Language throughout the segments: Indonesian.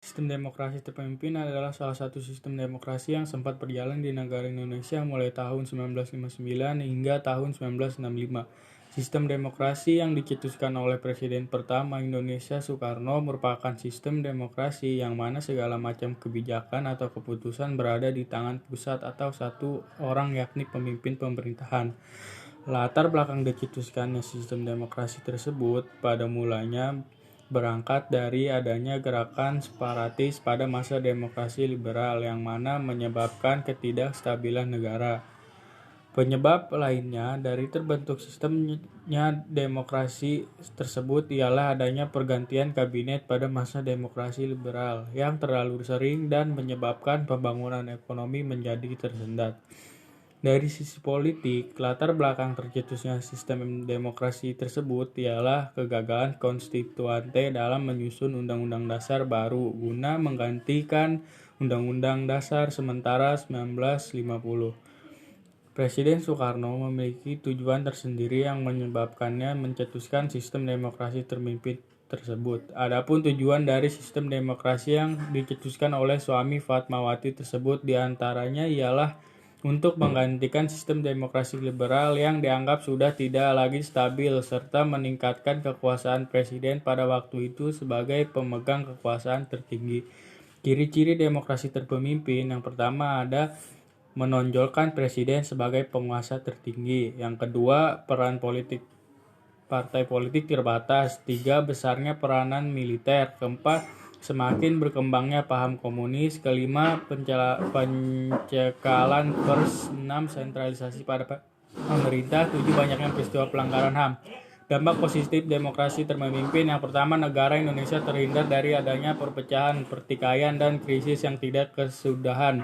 Sistem demokrasi terpimpin adalah salah satu sistem demokrasi yang sempat berjalan di negara Indonesia mulai tahun 1959 hingga tahun 1965. Sistem demokrasi yang dicetuskan oleh Presiden pertama Indonesia Soekarno merupakan sistem demokrasi yang mana segala macam kebijakan atau keputusan berada di tangan pusat atau satu orang yakni pemimpin pemerintahan. Latar belakang dicetuskannya sistem demokrasi tersebut pada mulanya berangkat dari adanya gerakan separatis pada masa demokrasi liberal yang mana menyebabkan ketidakstabilan negara. Penyebab lainnya dari terbentuk sistemnya demokrasi tersebut ialah adanya pergantian kabinet pada masa demokrasi liberal yang terlalu sering dan menyebabkan pembangunan ekonomi menjadi tersendat. Dari sisi politik, latar belakang tercetusnya sistem demokrasi tersebut ialah kegagalan konstituante dalam menyusun Undang-Undang Dasar baru guna menggantikan Undang-Undang Dasar sementara 1950. Presiden Soekarno memiliki tujuan tersendiri yang menyebabkannya mencetuskan sistem demokrasi terpimpin tersebut. Adapun tujuan dari sistem demokrasi yang dicetuskan oleh suami Fatmawati tersebut diantaranya ialah untuk menggantikan sistem demokrasi liberal yang dianggap sudah tidak lagi stabil serta meningkatkan kekuasaan presiden pada waktu itu sebagai pemegang kekuasaan tertinggi. Ciri-ciri demokrasi terpemimpin yang pertama ada menonjolkan presiden sebagai penguasa tertinggi. Yang kedua, peran partai politik terbatas. Tiga, besarnya peranan militer. Keempat, semakin berkembangnya paham komunis. Kelima, pencekalan pers. Enam, sentralisasi pada pemerintah. Tujuh, banyaknya peristiwa pelanggaran HAM. Dampak positif demokrasi terpimpin yang pertama, negara Indonesia terhindar dari adanya perpecahan, pertikaian, dan krisis yang tidak kesudahan.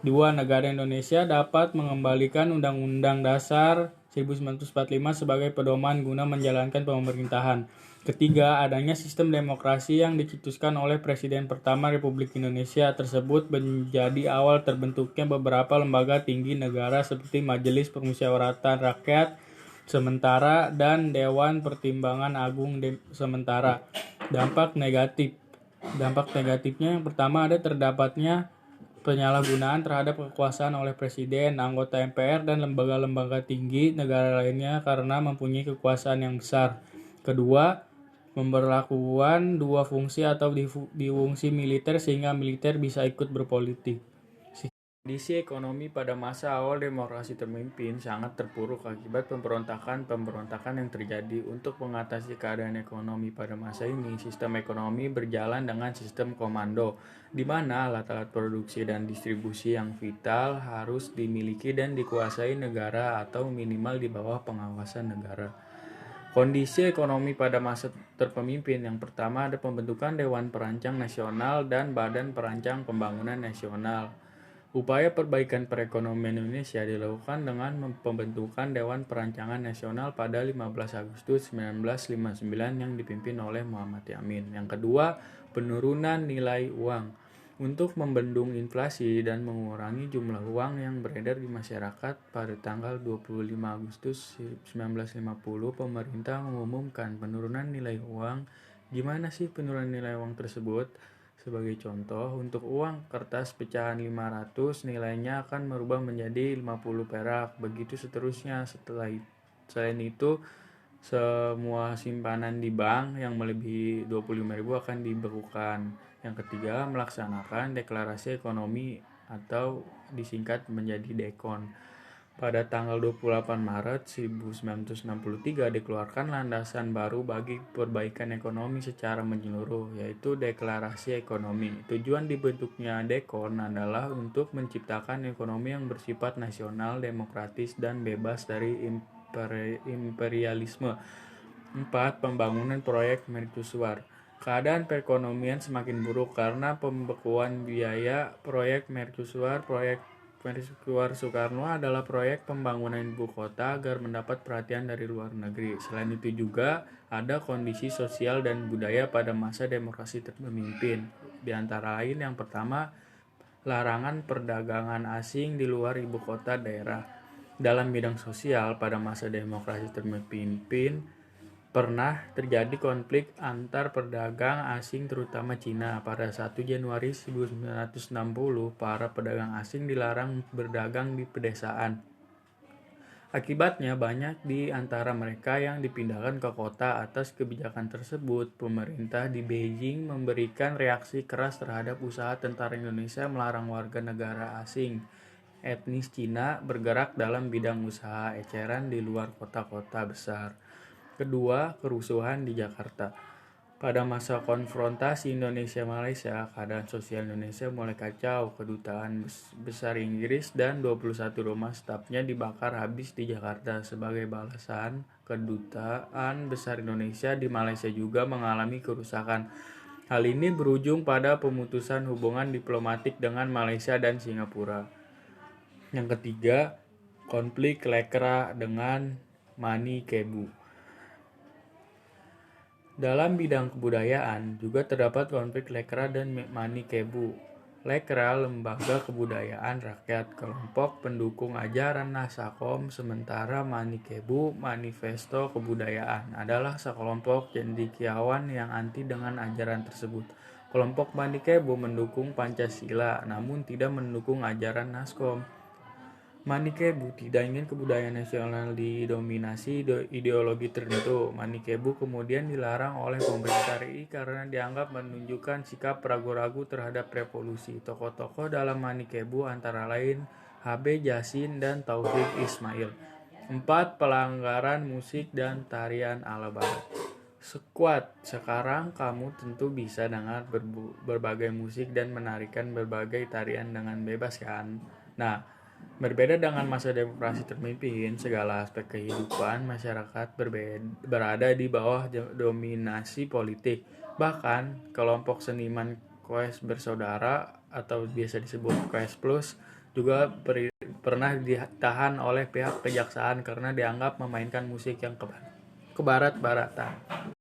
2. Negara Indonesia dapat mengembalikan Undang-Undang Dasar 1945 sebagai pedoman guna menjalankan pemerintahan. Ketiga, adanya sistem demokrasi yang dicetuskan oleh Presiden pertama Republik Indonesia tersebut menjadi awal terbentuknya beberapa lembaga tinggi negara seperti Majelis Permusyawaratan Rakyat Sementara dan Dewan Pertimbangan Agung Sementara. Dampak negatifnya yang pertama ada terdapatnya penyalahgunaan terhadap kekuasaan oleh presiden, anggota MPR, dan lembaga-lembaga tinggi negara lainnya karena mempunyai kekuasaan yang besar. Kedua, pemberlakuan dua fungsi atau fungsi militer sehingga militer bisa ikut berpolitik. Kondisi ekonomi pada masa awal demokrasi terpimpin sangat terpuruk akibat pemberontakan yang terjadi. Untuk mengatasi keadaan ekonomi pada masa ini, sistem ekonomi berjalan dengan sistem komando, di mana alat-alat produksi dan distribusi yang vital harus dimiliki dan dikuasai negara atau minimal di bawah pengawasan negara. Kondisi ekonomi pada masa terpemimpin yang pertama ada pembentukan Dewan Perancang Nasional dan Badan Perancang Pembangunan Nasional. Upaya perbaikan perekonomian Indonesia dilakukan dengan pembentukan Dewan Perancangan Nasional pada 15 Agustus 1959 yang dipimpin oleh Muhammad Yamin. Yang kedua, penurunan nilai uang. Untuk membendung inflasi dan mengurangi jumlah uang yang beredar di masyarakat, pada tanggal 25 Agustus 1950, pemerintah mengumumkan penurunan nilai uang. Gimana sih penurunan nilai uang tersebut? Sebagai contoh, untuk uang kertas pecahan 500 nilainya akan merubah menjadi 50 perak. Begitu seterusnya. Selain itu, semua simpanan di bank yang melebihi 25.000 akan dibekukan. Yang ketiga, melaksanakan deklarasi ekonomi atau disingkat menjadi DEKON. Pada tanggal 28 Maret 1963 dikeluarkan landasan baru bagi perbaikan ekonomi secara menyeluruh, yaitu Deklarasi Ekonomi. Tujuan dibentuknya DEKON adalah untuk menciptakan ekonomi yang bersifat nasional, demokratis, dan bebas dari imperialisme. 4. Pembangunan proyek mercusuar. Keadaan perekonomian semakin buruk karena pembekuan biaya proyek mercusuar. Proyek mercusuar Soekarno adalah proyek pembangunan ibu kota agar mendapat perhatian dari luar negeri. Selain itu juga ada kondisi sosial dan budaya pada masa demokrasi terpimpin. Di antara lain yang pertama, larangan perdagangan asing di luar ibu kota daerah. Dalam bidang sosial pada masa demokrasi terpimpin, pernah terjadi konflik antar pedagang asing terutama Cina. Pada 1 Januari 1960, para pedagang asing dilarang berdagang di pedesaan. Akibatnya banyak di antara mereka yang dipindahkan ke kota. Atas kebijakan tersebut, pemerintah di Beijing memberikan reaksi keras terhadap usaha tentara Indonesia melarang warga negara asing etnis Cina bergerak dalam bidang usaha eceran di luar kota-kota besar. Kedua, kerusuhan di Jakarta. Pada masa konfrontasi Indonesia-Malaysia, keadaan sosial Indonesia mulai kacau. Kedutaan besar Inggris dan 21 rumah stafnya dibakar habis di Jakarta. Sebagai balasan, kedutaan besar Indonesia di Malaysia juga mengalami kerusakan. Hal ini berujung pada pemutusan hubungan diplomatik dengan Malaysia dan Singapura. Yang ketiga, konflik Lekra dengan Mani Kebu. Dalam bidang kebudayaan juga terdapat konflik Lekra dan Mani Kebu. Lekra, lembaga kebudayaan rakyat, kelompok pendukung ajaran Nasakom, sementara Mani Kebu, manifesto kebudayaan, adalah sekelompok cendekiawan yang anti dengan ajaran tersebut. Kelompok Mani Kebu mendukung Pancasila, namun tidak mendukung ajaran Naskom. Mani Kebu tidak ingin kebudayaan nasional didominasi ideologi tertentu. Mani Kebu kemudian dilarang oleh pemerintah RI karena dianggap menunjukkan sikap ragu-ragu terhadap revolusi. Tokoh-tokoh dalam Mani Kebu antara lain HB Jasin dan Taufik Ismail. 4. Pelanggaran musik dan tarian ala barat. Sekuat, sekarang kamu tentu bisa dengar berbagai musik dan menarikan berbagai tarian dengan bebas kan? Nah, berbeda dengan masa demokrasi terpimpin, segala aspek kehidupan masyarakat berada di bawah dominasi politik. Bahkan, kelompok seniman Koes Bersaudara atau biasa disebut Koes Plus juga pernah ditahan oleh pihak kejaksaan karena dianggap memainkan musik yang kebarat-baratan.